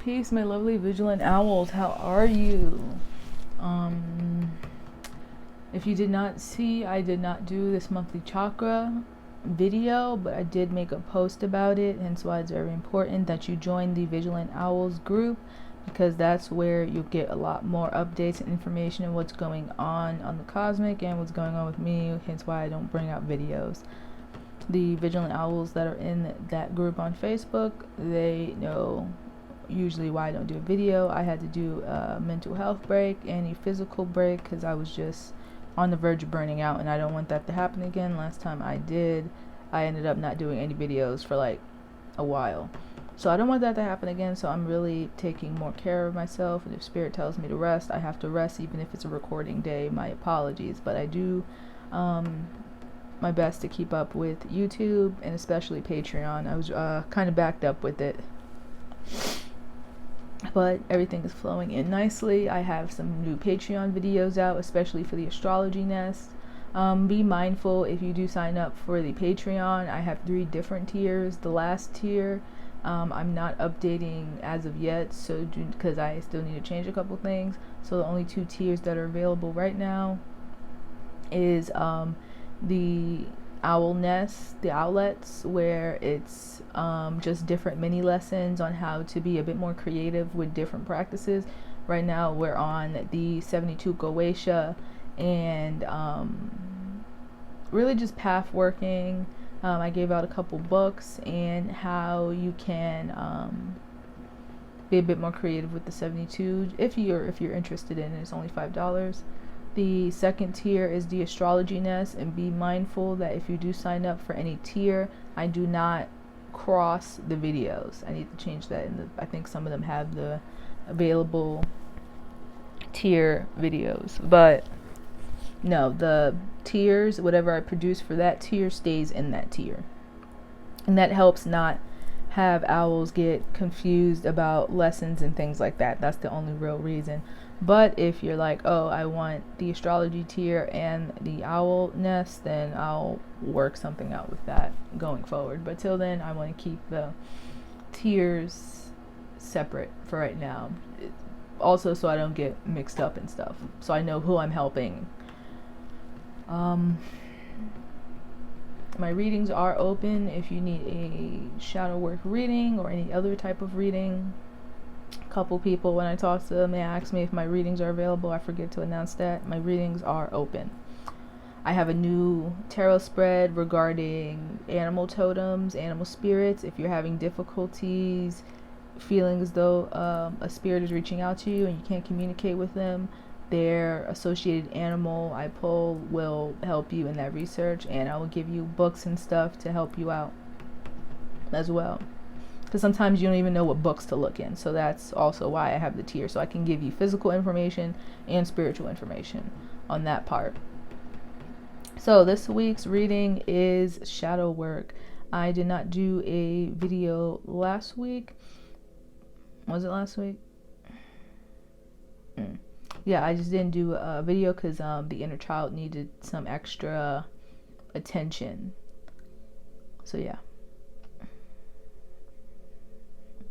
Peace, my lovely vigilant owls. How are you? If you did not see, I did not do this monthly chakra video, but I did make a post about it, hence why it's very important that you join the Vigilant Owls group, because that's where you'll get a lot more updates and information on what's going on the cosmic and what's going on with me, hence why I don't bring out videos. The Vigilant Owls that are in that group on Facebook, they know usually why I don't do a video. I had to do a mental health break and a physical break because I was just on the verge of burning out, and I don't want that to happen again. Last time I did, I ended up not doing any videos for like a while. So I don't want that to happen again, so I'm really taking more care of myself, and if Spirit tells me to rest, I have to rest, even if it's a recording day. My apologies, but I do my best to keep up with YouTube and especially Patreon. I was kind of backed up with it, but everything is flowing in nicely. I have some new Patreon videos out, especially for the astrology nest. Be mindful if you do sign up for the Patreon. I have 3 different tiers. The last tier, I'm not updating as of yet, so because I still need to change a couple things. So the only 2 tiers that are available right now is the owl nest, the outlets, where it's just different mini lessons on how to be a bit more creative with different practices. Right now we're on the 72 Goetia and really just path working. I gave out a couple books and how you can be a bit more creative with the 72 if you're interested in it. It's only $5. The second tier is the astrology nest, and be mindful that if you do sign up for any tier, I do not cross the videos. I need to change that. I think some of them have the available tier videos, but no, the tiers, whatever I produce for that tier stays in that tier, and that helps not have owls get confused about lessons and things like that. That's the only real reason. But if you're like, oh, I want the astrology tier and the owl nest, then I'll work something out with that going forward. But till then, I want to keep the tiers separate for right now. Also, so I don't get mixed up and stuff. So I know who I'm helping. My readings are open if you need a shadow work reading or any other type of reading. A couple people, when I talk to them, they ask me if my readings are available. I forget to announce that. My readings are open. I have a new tarot spread regarding animal totems, animal spirits. If you're having difficulties, feeling as though a spirit is reaching out to you and you can't communicate with them, their associated animal I pull will help you in that research, and I will give you books and stuff to help you out as well. Because sometimes you don't even know what books to look in. So that's also why I have the tier. So I can give you physical information and spiritual information on that part. So this week's reading is shadow work. I did not do a video last week. Was it last week? Yeah, I just didn't do a video because the inner child needed some extra attention. So yeah.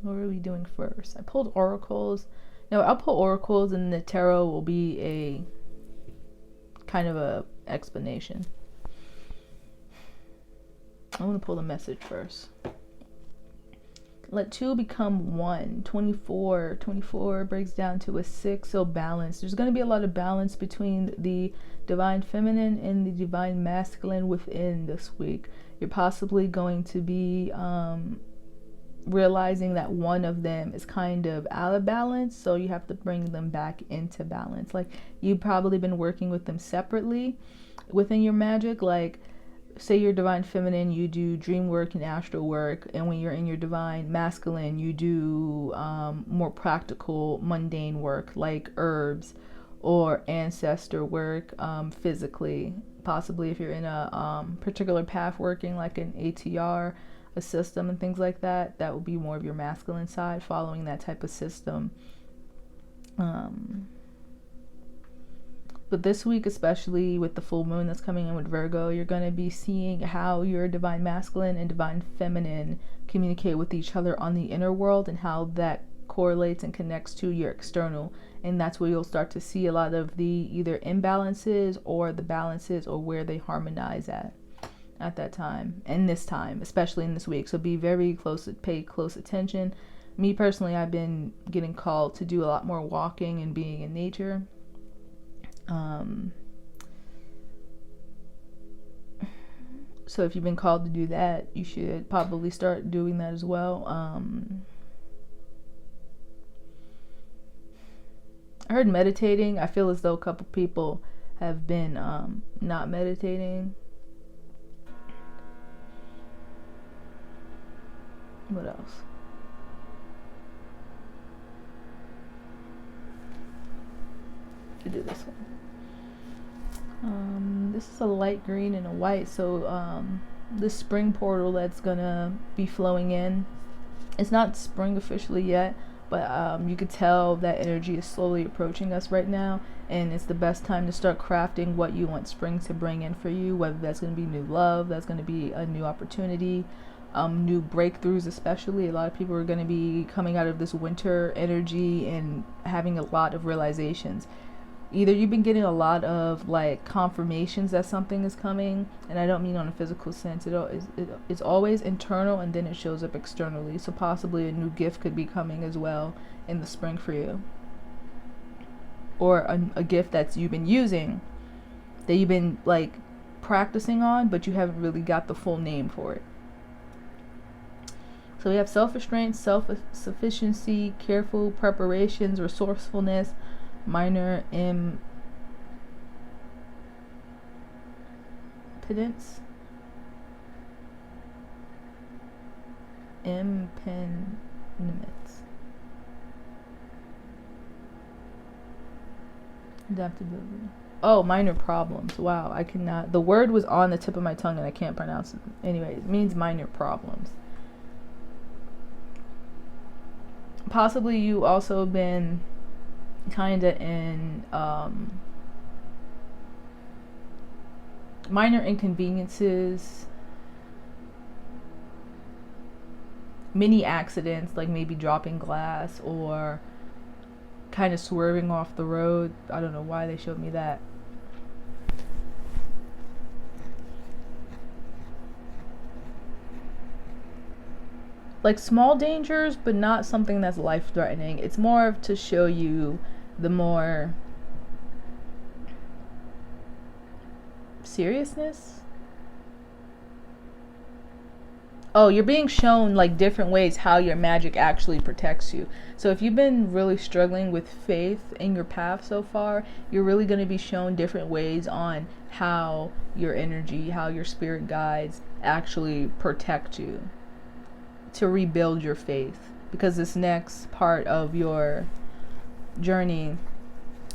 What are we doing first? I pulled oracles. No, I'll pull oracles and the tarot will be a kind of a explanation. I want to pull the message first. Let 2 become 1. 24. 24 breaks down to a 6, so balance. There's going to be a lot of balance between the divine feminine and the divine masculine within this week. You're possibly going to be realizing that one of them is kind of out of balance, so you have to bring them back into balance. Like, you've probably been working with them separately within your magic. Like, say your divine feminine, you do dream work and astral work, and when you're in your divine masculine, you do more practical, mundane work like herbs or ancestor work, physically. Possibly if you're in a particular path working like an ATR, a system and things like that, that will be more of your masculine side, following that type of system. But this week, especially with the full moon that's coming in with Virgo, you're going to be seeing how your divine masculine and divine feminine communicate with each other on the inner world, and how that correlates and connects to your external, and that's where you'll start to see a lot of the either imbalances or the balances, or where they harmonize at that time, and this time, especially in this week. So be very close, pay close attention. Me personally, I've been getting called to do a lot more walking and being in nature. So if you've been called to do that, you should probably start doing that as well. I heard meditating. I feel as though a couple people have been not meditating. What else? To do this one. This is a light green and a white, so this spring portal that's gonna be flowing in, it's not spring officially yet, but you could tell that energy is slowly approaching us right now, and it's the best time to start crafting what you want spring to bring in for you, whether that's going to be new love, that's going to be a new opportunity, new breakthroughs. Especially a lot of people are going to be coming out of this winter energy and having a lot of realizations. Either you've been getting a lot of like confirmations that something is coming, and I don't mean on a physical sense. It's always internal, and then it shows up externally. So possibly a new gift could be coming as well in the spring for you, or a gift that you've been using, that you've been like practicing on, but you haven't really got the full name for it. So we have self-restraint, self-sufficiency, careful preparations, resourcefulness, minor impedance, adaptability. Oh, minor problems. Wow, I cannot. The word was on the tip of my tongue and I can't pronounce it. Anyway, it means minor problems. Possibly you also been kind of in minor inconveniences, mini accidents, like maybe dropping glass or kind of swerving off the road. I don't know why they showed me that. Like small dangers, but not something that's life-threatening. It's more of to show you the more seriousness. Oh, you're being shown like different ways how your magic actually protects you. So if you've been really struggling with faith in your path so far, you're really going to be shown different ways on how your energy, how your spirit guides actually protect you, to rebuild your faith. Because this next part of your journey,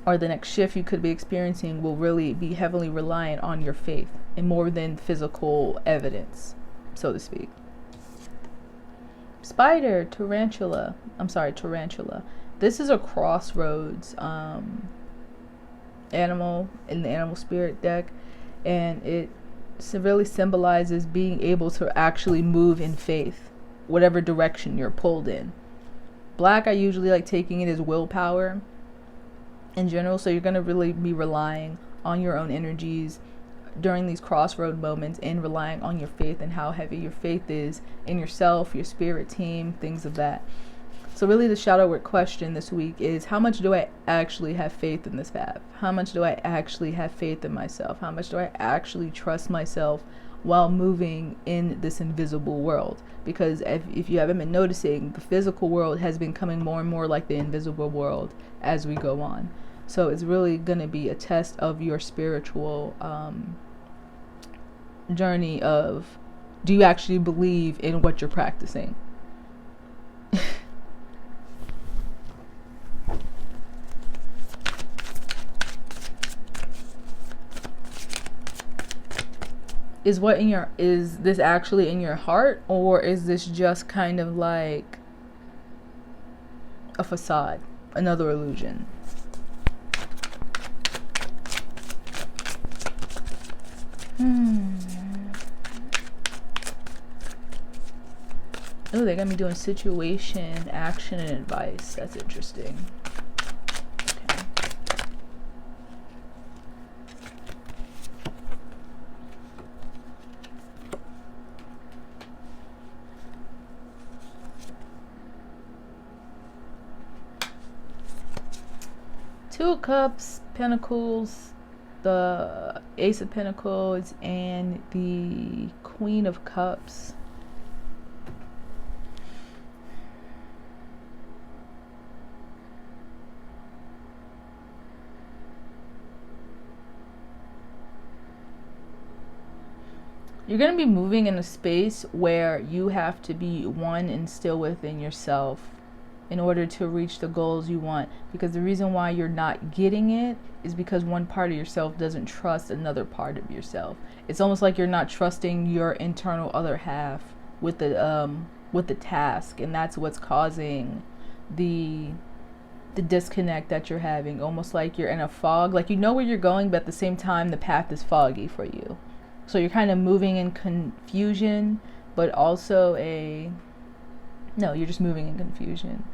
or the next shift you could be experiencing, will really be heavily reliant on your faith and more than physical evidence, so to speak. Tarantula. This is a crossroads animal in the animal spirit deck, and it really symbolizes being able to actually move in faith, whatever direction you're pulled in. Black, I usually like taking it as willpower in general, so you're going to really be relying on your own energies during these crossroad moments, and relying on your faith and how heavy your faith is in yourself, your spirit team, things of that. So really the shadow work question this week is, how much do I actually have faith in this path? How much do I actually have faith in myself? How much do I actually trust myself while moving in this invisible world? Because if you haven't been noticing, the physical world has been coming more and more like the invisible world as we go on. So it's really going to be a test of your spiritual journey of, do you actually believe in what you're practicing? Is this actually in your heart, or is this just kind of like a facade, another illusion? Oh, they're going to be doing situation, action, and advice. That's interesting. Okay. Two of Cups, Pentacles, the Ace of Pentacles, and the Queen of Cups. You're going to be moving in a space where you have to be one and still within yourself in order to reach the goals you want. Because the reason why you're not getting it is because one part of yourself doesn't trust another part of yourself. It's almost like you're not trusting your internal other half with the task, and that's what's causing the disconnect that you're having. Almost like you're in a fog, like you know where you're going, but at the same time the path is foggy for you. So you're kind of moving in confusion, but also you're just moving in confusion.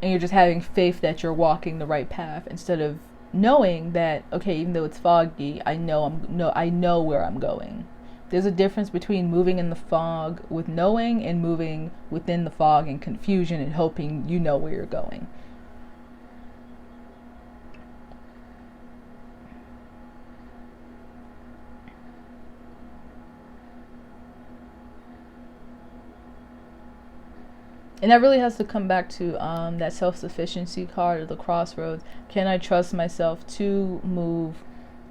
And you're just having faith that you're walking the right path instead of knowing that, okay, even though it's foggy, I know where I'm going. There's a difference between moving in the fog with knowing and moving within the fog and confusion and hoping you know where you're going. And that really has to come back to that self-sufficiency card, or the crossroads. Can I trust myself to move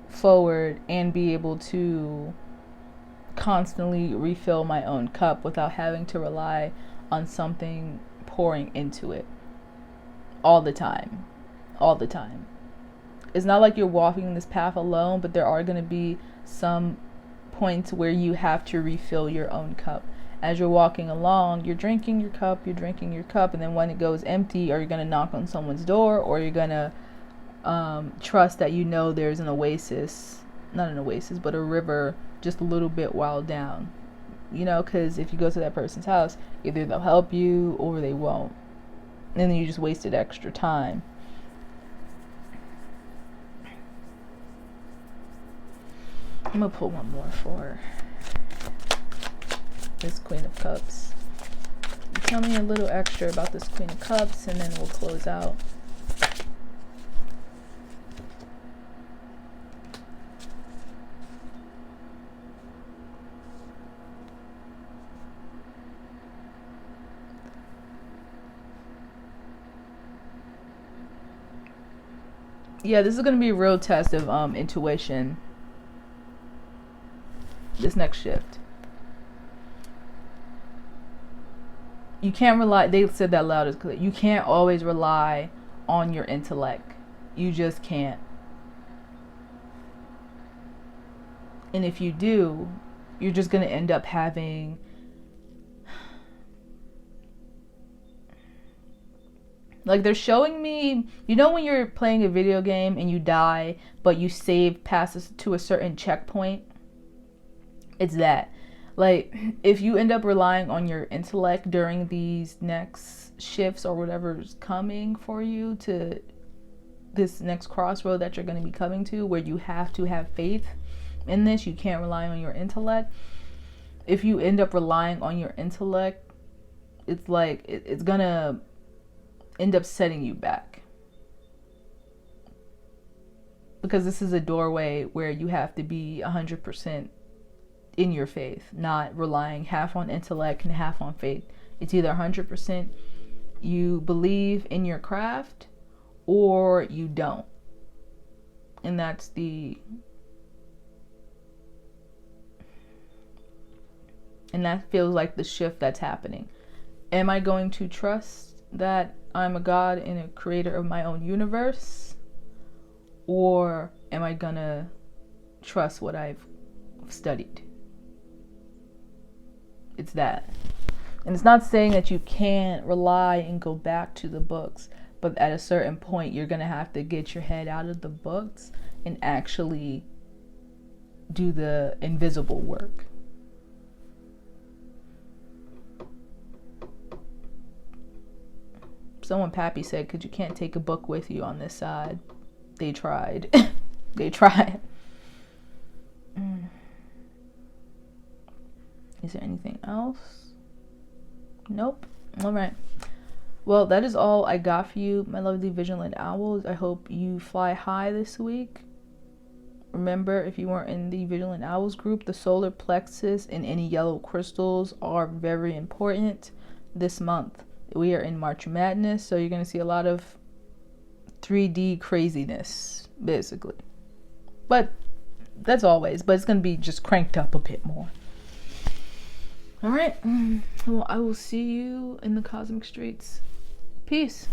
forward and be able to constantly refill my own cup without having to rely on something pouring into it all the time? All the time. It's not like you're walking this path alone, but there are going to be some points where you have to refill your own cup. As you're walking along, you're drinking your cup, and then when it goes empty, are you going to knock on someone's door, or you're going to trust that you know there's an oasis, not an oasis, but a river just a little bit while down? You know, because if you go to that person's house, either they'll help you or they won't. And then you just wasted extra time. I'm going to pull one more for this Queen of Cups. Tell me a little extra about this Queen of Cups, and then we'll close out. Yeah, this is going to be a real test of intuition. This next shift. You can't rely, they said that loud as clear, you can't always rely on your intellect. You just can't. And if you do, you're just going to end up having like, they're showing me, you know when you're playing a video game and you die, but you save past to a certain checkpoint? It's that. Like, if you end up relying on your intellect during these next shifts or whatever's coming for you to this next crossroad that you're going to be coming to, where you have to have faith in this, you can't rely on your intellect. If you end up relying on your intellect, it's like, it's going to end up setting you back. Because this is a doorway where you have to be 100% in your faith, not relying half on intellect and half on faith. It's either 100% you believe in your craft or you don't. And that's and that feels like the shift that's happening. Am I going to trust that I'm a god and a creator of my own universe? Or am I gonna trust what I've studied? It's that. And it's not saying that you can't rely and go back to the books, but at a certain point you're going to have to get your head out of the books and actually do the invisible work. Someone Pappy said, because you can't take a book with you on this side. They tried. They tried. Is there anything else? Nope. All right. Well, that is all I got for you, my lovely vigilant owls. I hope you fly high this week. Remember, if you weren't in the Vigilant Owls group, the solar plexus and any yellow crystals are very important this month. We are in March Madness, so you're going to see a lot of 3D craziness, basically. But that's always, but it's going to be just cranked up a bit more. All right. Well, I will see you in the cosmic streets. Peace.